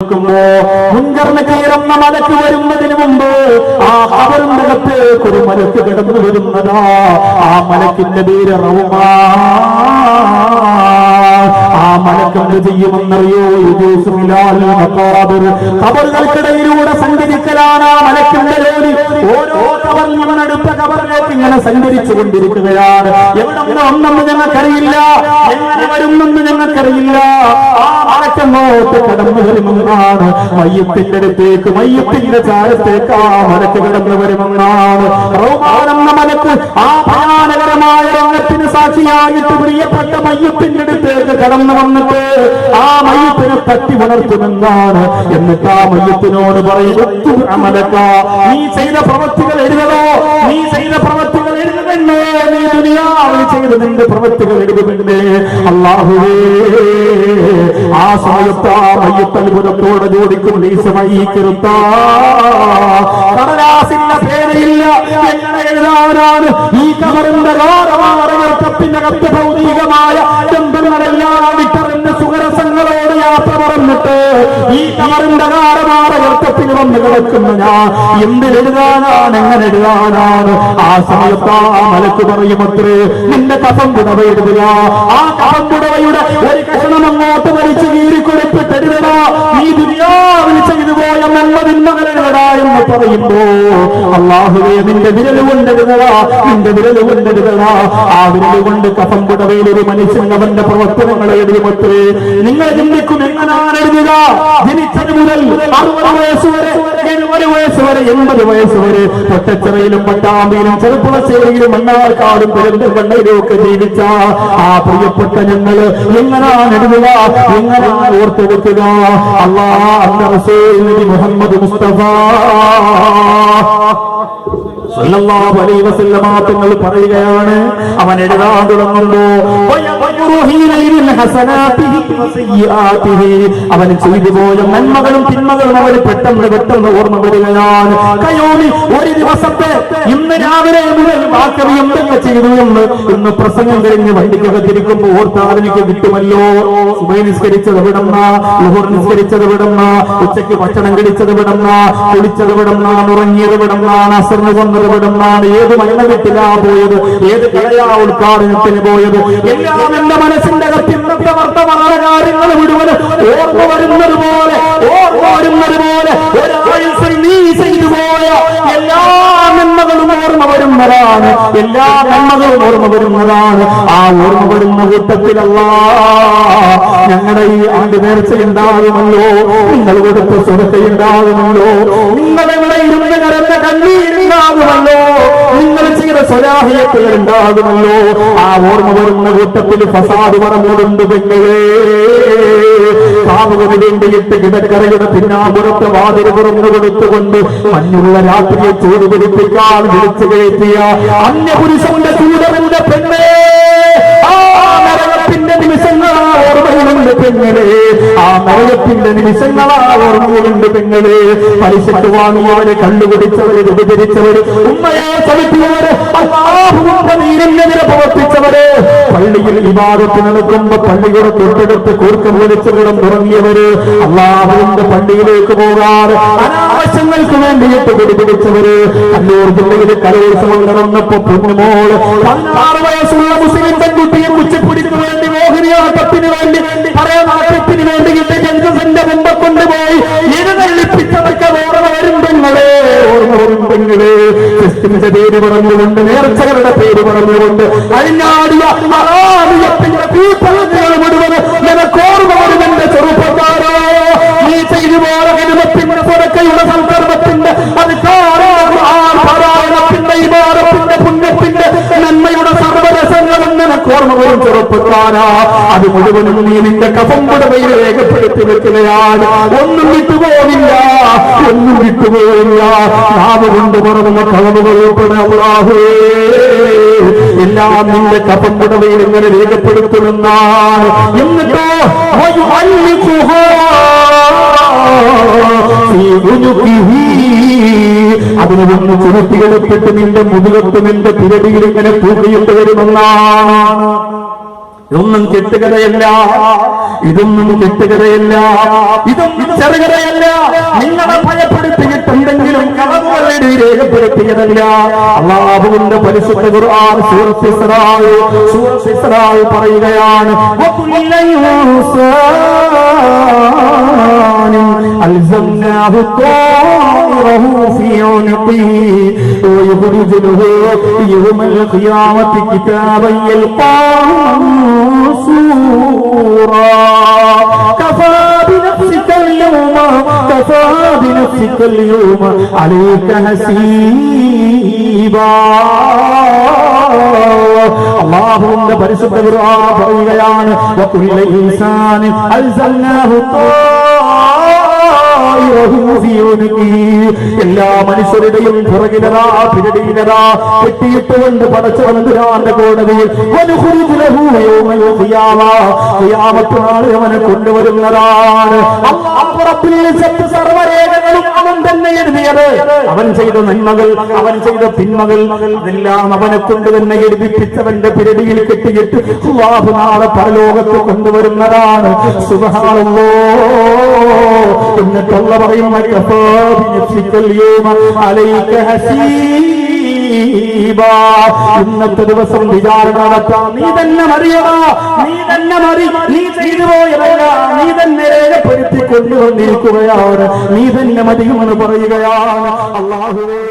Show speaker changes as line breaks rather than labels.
വെക്കുമ്പോ മുൻഗർ നകീറെന്ന മലക്ക് വരുന്നതിന് മുമ്പ് ആ ഖബറിന്റെ അകത്തേക്ക് ഒരു മലക്ക് കടന്നു വരുന്നതാ. ആ മലക്കിന്റെ പേര് റൗമാ. ആ മലക്ക് എന്ത് ചെയ്യുമെന്നറിയോ? ഖബറുകൾക്കിടയിലൂടെ സഞ്ചരിക്കലാണ് ആ മലക്കിന്റെ ജോലി. ഓരോ ഖബറിൽ ഇവൻ അടുത്ത ഖബറിലേക്ക് ഇങ്ങനെ സഞ്ചരിച്ചു കൊണ്ടിരിക്കുകയാണ്. എവിടെ ഒന്നെന്ന് ഞങ്ങൾക്കറിയില്ല, എങ്ങനെ വരുന്നെന്ന് ഞങ്ങൾക്കറിയില്ല. ആ മലക്കങ്ങോട്ട് കടന്നു വരുമെന്നാണ്. മയ്യത്തിന്റെ അടുത്തേക്ക്, മയ്യത്തിന്റെ ചാരത്തേക്ക് ആ മലക്ക് കടന്നു വരുമെന്നാണ്. റൗമാനെന്ന മലക്ക് ആ ഭയാനകരമായ രംഗത്തിന് സാക്ഷിയായിട്ട് പ്രിയപ്പെട്ട മയ്യത്തിന്റെ അടുത്തേക്ക് കടന്നു വന്നിട്ട് ആ മയ്യത്തിനെ തട്ടി ഉണർത്തുമെന്നാണ്. എന്നിട്ട് ആ മയ്യത്തിനോട് പറയും, നീ ചെയ്ത പ്രവൃത്തികൾ എഴുതണോ, നീ ചെയ്ത പ്രവൃത്തികൾ എഴുതുമെന്നേ, നീ ദുനിയാവിൽ ചെയ്ത് നിന്റെ പ്രവൃത്തികൾ എഴുതുമെന്നേ. അല്ലാഹുവേ, ആ സമയത്ത് ആ മയ്യത്ത് അത്ഭുതത്തോടെ ചോദിക്കും, കടലാസിന്റെ പേരയില്ല, എങ്ങനെ എഴുതാനാണ്? ഈ കബറിന്റെ ഗാഢമാറയത്തിന്റെ കത്ത് ഭൗതികമായ ബന്ധങ്ങളെല്ലാം വിട്ടറിഞ്ഞ സുഖരസങ്ങളോട് യാത്ര പറഞ്ഞിട്ട് ഈ കബറിന്റെ ഗാഢമാറയത്തിൽ വന്ന് കിടക്കുന്ന ഞാൻ എന്തിനെഴുതാനാണ്, എങ്ങനെ എഴുതാനാണ്? ആ സമയത്ത് ആ മലക്ക് പറയുമത്രേ, നിന്റെ കഫം പുടവ എഴുതുക. ആ കഫം പുടവയുടെ ഒരു കഷണം അങ്ങോട്ട് വലിച്ചു കീറിക്കൊടുത്തിട്ട് എഴുതണ, നീ ദുനിയാവിൽ ചെയ്തു പോയ നന്മതിന്മകളെഴുതടാ എന്ന് പറയുമ്പോ, അല്ലാഹുവേ, നിന്റെ വിരല് കൊണ്ടെഴുതണ, നിന്റെ വിരല് കൊണ്ടെഴുതണ. ആ വിരല് കൊണ്ട് കഫം പുടവയിൽ ഒരു മനുഷ്യൻ അവന്റെ പ്രവർത്തനങ്ങൾ എഴുതുമത്രേ. നിങ്ങൾ ചിന്തിക്കും, എങ്ങനെയാണ് എഴുതുക? ജനിച്ചത് മുതൽ 60 വയസ്സ് വരെ, 70 വയസ്സ് വരെ, 80 വയസ്സ് വരെ പൊട്ടച്ചിറയിലും പട്ടാമ്പിയിലും ചെറുപ്പുളശ്ശേരിയിലും മണ്ണാർക്കാടും പെരുന്തൽമണ്ണയിലും ഒക്കെ ജീവിച്ച ആ പ്രിയപ്പെട്ട ഞങ്ങള് എങ്ങനെയാണ് എഴുതുക, എങ്ങനെയാണ് ഓർത്തെടുക്കുക? അല്ലാഹുവിന്റെ റസൂൽ നബി മുഹമ്മദ് മുസ്തഫ സല്ലല്ലാഹു അലൈഹി വസല്ലമ തങ്ങൾ പറയുകയാണ്, അവൻ എഴുതാൻ തുടങ്ങുമ്പോ അവൻ ചെയ്തു പോയ നന്മകളും തിന്മകളും അവന് പെട്ടെന്ന് ഓർമ്മ വരികയാണ്. കയോമി, ഒരു ദിവസത്തെ ഇന്ന് രാവിലെ മുതൽ ബാക്കി എന്തൊക്കെ ചെയ്തു എന്ന് ഇന്ന് പ്രസംഗം കഴിഞ്ഞ് വണ്ടിക്കകത്തിരിക്കുമ്പോ ഓർത്താൽ എനിക്ക് കിട്ടുമല്ലോ. സുബഹി നിസ്കരിച്ചത് വിടന്ന, ളുഹർ നിസ്കരിച്ചത് വിടന്ന, ഉച്ചയ്ക്ക് ഭക്ഷണം കഴിച്ചത് വിടന്ന, കുളിച്ചത് വിടന്ന, ഉറങ്ങിയത് വിടന്ന, അസറിന് കൊന്നത് വിടന്നാണ്, ഏത് മരണ വീട്ടിലാ പോയത്, ഏത് കടയാ ഉദ്ഘാടനത്തിന് പോയത്, എല്ലാം എന്റെ മനസ്സിന്റെ അകത്ത് ഇന്നത്തെ വർത്തമാന കാര്യങ്ങൾ മുഴുവൻ ഓർമ്മ വരുന്നത് പോലെ ഒരാഴ്ച നീ ചെയ്തു പോയ എല്ലാ നന്മകളും ഓർമ്മ വരുന്നതാണ്, എല്ലാ നന്മകളും ഓർമ്മ വരുന്നതാണ്. ആ ഓർമ്മ വരുന്ന കൂട്ടത്തിലല്ല ഞങ്ങളുടെ ഈ ആണ്ട് നേർച്ച ഉണ്ടാകുമല്ലോ, നിങ്ങൾ കൊടുത്ത സുഹൃത്തുണ്ടാകുമല്ലോ, നിങ്ങളെവിടെ ഇരുന്ന് കരണ്ട കണ്ണീരുണ്ടാകുമല്ലോ, നിങ്ങൾ ചെയ്ത സ്വലാഹിയത്തുകൾ ഉണ്ടാകുമല്ലോ. ആ ഓർമ്മ വരുന്ന കൂട്ടത്തിൽ ഫസാദ് പറമ്പോടുണ്ട് പെങ്ങളെ. കാവുകൾ വേണ്ടിയിട്ട് കിടക്കറയുടെ പിന്നാമ്പുറത്ത് വാതിൽ തുറന്നു കൊടുത്തുകൊണ്ട് മഞ്ഞുള്ള രാത്രിയെ ചൂട് പിടിപ്പിക്കാൻ വിളിച്ചു കയറ്റിയ അന്യപുരുഷന്റെ ചൂടറിന്റെ പെണ്ണേ, ആ നരകത്തിന്റെ നിമിഷങ്ങളാ ഓർമ്മകളുണ്ട് പെങ്ങളെ, ആ നരകത്തിന്റെ നിമിഷങ്ങളാ ഓർമ്മകളുണ്ട് പെങ്ങളെ. പലിശക്ക് വാങ്ങിയവര്, കണ്ടുപിടിച്ചവര്, വ്യഭിചരിച്ചവര്, ഉമ്മയെ ചവിട്ടിയവര്, അല്ലാഹുവിന്റെ ദീനിനെതിരെ പ്രവർത്തിച്ചവര്, പള്ളിയിൽ ഇബാദത്ത് നടക്കുമ്പോ പള്ളിയുടെ തൊട്ടടുത്ത് കൂർക്കം വിളിച്ചുകൂടം തുടങ്ങിയവര്, അല്ലാഹുവിന്റെ പള്ളിയിലേക്ക് പോകാറ് അനാവശ്യങ്ങൾക്ക് വേണ്ടിയിട്ട് പിടിപിടിച്ചവര്, കണ്ണൂർ ജില്ലയിൽ കലോത്സവം നടന്നപ്പോ പൊന്നുമോള് 16 വയസ്സുള്ള മുസ്ലിം പെൺകുട്ടിയെ കുച്ചിപ്പുടിക്ക് വേണ്ടി, മോഹിനിയാട്ടത്തിന് വേണ്ടി, പറയാനാട്ടത്തിന് വേണ്ടിയിട്ട് ജംഗസിന്റെ മുമ്പ് കൊണ്ടുപോയി എഴുന്നള്ളിപ്പിച്ചവർക്ക് ഓർമ്മ വരും പെങ്ങളെ, ഓർമ്മ വരും പെങ്ങളെ. ക്രിസ്തുവിന്റെ പേര് പറഞ്ഞുകൊണ്ട്, നേർച്ചകളുടെ പേര് പറഞ്ഞുകൊണ്ട് അഴിഞ്ഞാടിയ അറാബിയത്തിന്റെ കൂട്ടങ്ങൾ മുഴുവൻ നിനക്ക് ഓർമ്മ വരുമെന്റെ ചെറുപ്പക്കാരോ. നീ ചെയ്തു പോയ ഗണിതത്തിന്റെ പുറക്കയുടെ സൽക്കർമ്മത്തിന്റെ അത് പാരായണത്തിന്റെ ഇബാദത്തിന്റെ പുണ്യത്തിന്റെ നന്മയുടെ സർവ്വരസങ്ങളും നിനക്ക് ഓർമ്മ വരും ചെറുപ്പക്കാരാ. അത് മുഴുവനും നീ നിന്റെ കഫം പുടവയിൽ രേഖപ്പെടുത്തി വെക്കുകയാണ്. ഒന്നും വിട്ടുപോകില്ല, ഒന്നും വിട്ടുപോകില്ല. നാവ് കൊണ്ട് പുറമുള്ള കളവുകൾ ഉൾപ്പെടെ അല്ലാഹുവേ എല്ലാം നിന്റെ കഫം പുടവയിൽ ഇങ്ങനെ രേഖപ്പെടുത്തുമെന്നാണ്. എന്നിട്ടോ അതിന് ഒന്ന് ചുരുട്ടികളെപ്പെട്ട് നിന്റെ മുതുകത്ത് നിന്റെ പിരടിയിൽ ഇങ്ങനെ തൂക്കിയിട്ട് വരുമെന്നാണ്. ഇതൊന്നും കെട്ടുകഥയല്ല, ഇതൊന്നും കെട്ടുകഥയല്ല, ഇതൊന്നും ചെറുകഥയല്ല. നിങ്ങളെ ഭയപ്പെടുത്തിയിട്ടുണ്ടെങ്കിലും കളവുകളെ രേഖപ്പെടുത്തിയതല്ല. അല്ലാഹുവിന്റെ പരിശുദ്ധ ഖുർആൻ സൂറത്ത് ഇസ്രാ പറയുകയാണ്, അൽസംനാഹു ത്വാഇറഹു ഫീ ഉനുഖിഹി വയുഖ്രിജു ലഹു യൗമൽ ഖിയാമത്തി കിതാബൻ യൽഖാഹു منصورا كفى بنفسك اليوم عليك حسيبا. അല്ലാഹുവിന്റെ പരിശുദ്ധ ഖുർആൻ പറയുകയാണ്, വകുല്ല ഇൻസാനിൻ അൽസൽനാഹു എല്ലാ മനുഷ്യരുടെയും പുറകിലതാ പിരടിയിലതാ കെട്ടിയിട്ടുകൊണ്ട് പടച്ചവന്റെ കോടതിയിൽ ഖിയാമത്ത് അവനെ കൊണ്ടുവരുന്നതാണ്. അല്ലാഹു റബ്ബുൽ ഇസ്സത്ത് സർവ്വരേഖകളും അവൻ തന്നെ എഴുതിയത്. അവൻ ചെയ്ത നന്മകൾ, അവൻ ചെയ്ത തിന്മകൾ അതെല്ലാം അവനെ കൊണ്ട് തന്നെ എഴുതിപ്പിച്ചവന്റെ പിരടിയിൽ കെട്ടിയിട്ട് അല്ലാഹു നാളെ പരലോകത്ത് കൊണ്ടുവരുന്നതാണ്. സുബ്ഹാനല്ലാഹ്. എന്നിട്ട് അല്ലാഹു പറയും, ഇന്നത്തെ ദിവസം വിചാരണ നടത്താം. നീ തന്നെ മറിയടാ, നീ തന്നെ മറി. നീ ചെയ്തു പോയതല്ല, നീ തന്നെ രേഖപ്പെടുത്തി കൊണ്ടുവന്നിരിക്കുകയാണ്. നീ തന്നെ മതിയുമെന്ന് പറയുകയാണ്. അല്ലാഹുവേ